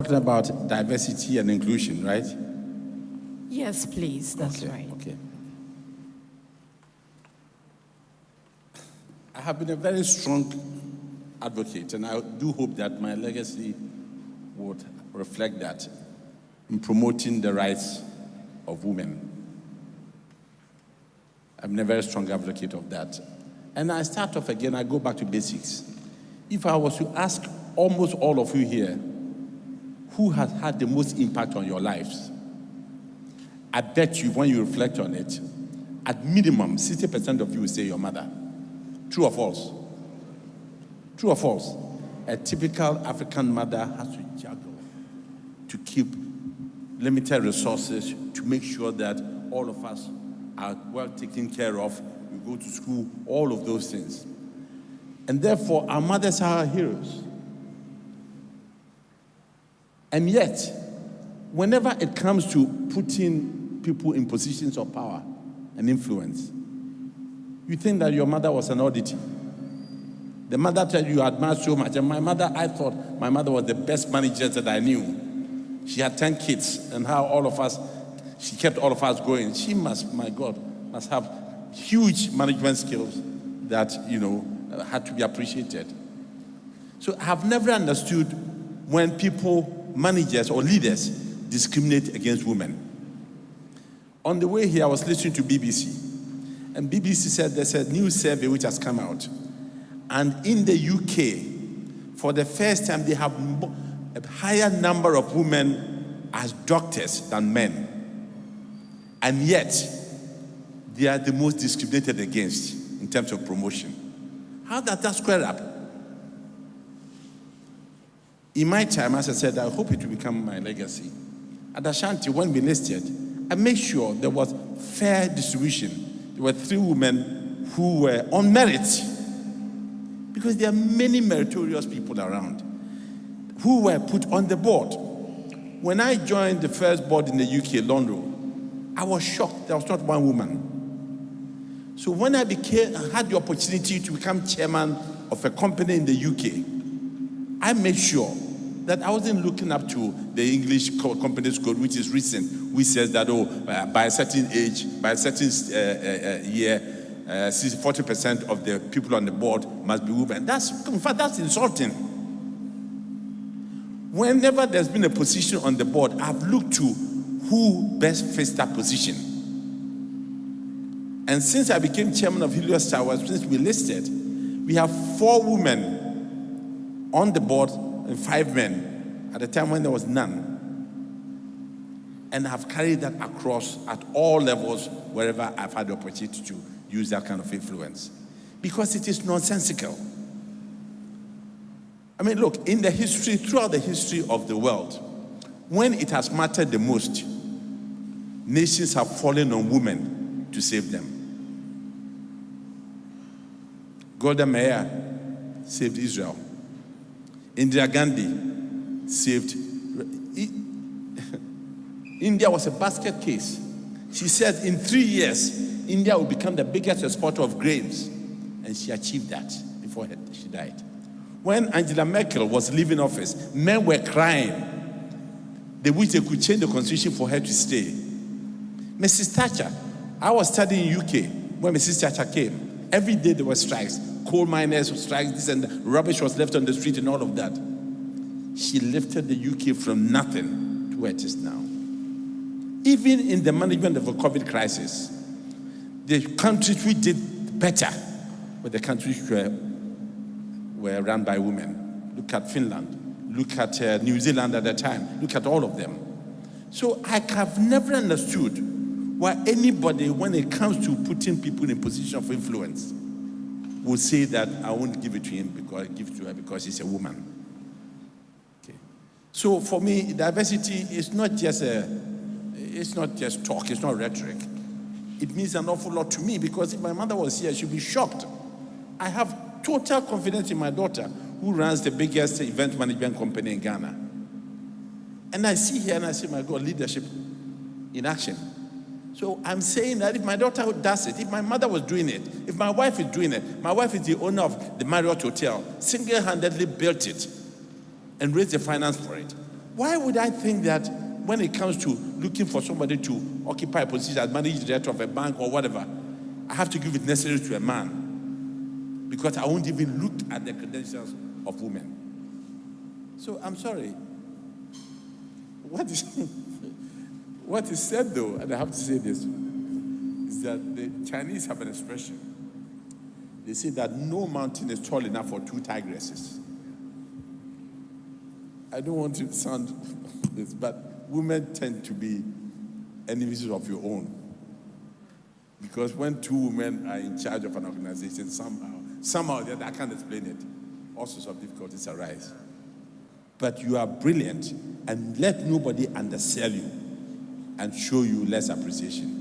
talking about diversity and inclusion, right? Yes, please. That's right. Okay. I have been a very strong advocate, and I do hope that my legacy would reflect that in promoting the rights of women. I've been a very strong advocate of that. And I start off again, I go back to basics. If I was to ask almost all of you here, who has had the most impact on your lives? I bet you, when you reflect on it, at minimum, 60% of you will say your mother. True or false? True or false? A typical African mother has to juggle to keep limited resources to make sure that all of us are well taken care of. We go to school, all of those things. And therefore, our mothers are our heroes. And yet, whenever it comes to putting people in positions of power and influence, you think that your mother was an oddity. The mother that you admire so much, and my mother, I thought my mother was the best manager that I knew. She had 10 kids, and how all of us, she kept all of us going. She must, my God, must have huge management skills that, had to be appreciated. So I have never understood when people, managers or leaders, discriminate against women. On the way here, I was listening to BBC, and BBC said there's a new survey which has come out. And in the UK, for the first time, they have a higher number of women as doctors than men. And yet, they are the most discriminated against in terms of promotion. How does that square up? In my time, as I said, I hope it will become my legacy. At Ashanti, when we listed, I made sure there was fair distribution. There were 3 women who were on merit, because there are many meritorious people around who were put on the board. When I joined the first board in the UK, London, I was shocked there was not one woman. So when I had the opportunity to become chairman of a company in the UK, I made sure that I wasn't looking up to the English Companies Code, which is recent, which says that, by a certain age, by a certain year, 40% of the people on the board must be women. In fact, that's insulting. Whenever there's been a position on the board, I've looked to who best fits that position. And since I became chairman of Helios Towers, since we listed, we have 4 women on the board and 5 men at a time when there was none. And I've carried that across at all levels wherever I've had the opportunity to use that kind of influence. Because it is nonsensical. I mean, look, throughout the history of the world, when it has mattered the most, nations have fallen on women to save them. Golda Meir saved Israel. Indira Gandhi saved. India was a basket case. She said in 3 years, India will become the biggest exporter of grains. And she achieved that before she died. When Angela Merkel was leaving office, men were crying. They wish they could change the constitution for her to stay. Mrs. Thatcher, I was studying in UK when Mrs. Thatcher came. Every day there were strikes. Coal miners strikes, this and that. Rubbish was left on the street and all of that. She lifted the UK from nothing to where it is now. Even in the management of the COVID crisis, the countries which did better were the countries which were run by women. Look at Finland. Look at New Zealand at the time. Look at all of them. So I have never understood why anybody, when it comes to putting people in a position of influence, will say that I won't give it to him because I give it to her because she's a woman. Okay. So for me, diversity is not just talk, it's not rhetoric. It means an awful lot to me, because if my mother was here, she'd be shocked. I have total confidence in my daughter, who runs the biggest event management company in Ghana. And I see her and I say, my God, leadership in action. So I'm saying that if my daughter does it, if my mother was doing it, if my wife is doing it, my wife is the owner of the Marriott Hotel, single-handedly built it and raised the finance for it. Why would I think that when it comes to looking for somebody to occupy a position as managing director of a bank or whatever, I have to give it necessarily to a man? Because I won't even look at the credentials of women. So I'm sorry. What is said though, and I have to say this, is that the Chinese have an expression. They say that no mountain is tall enough for two tigresses. I don't want to sound this, but women tend to be enemies of your own. Because when two women are in charge of an organization, somehow I can't explain it, all sorts of difficulties arise. But you are brilliant, and let nobody undersell you and show you less appreciation.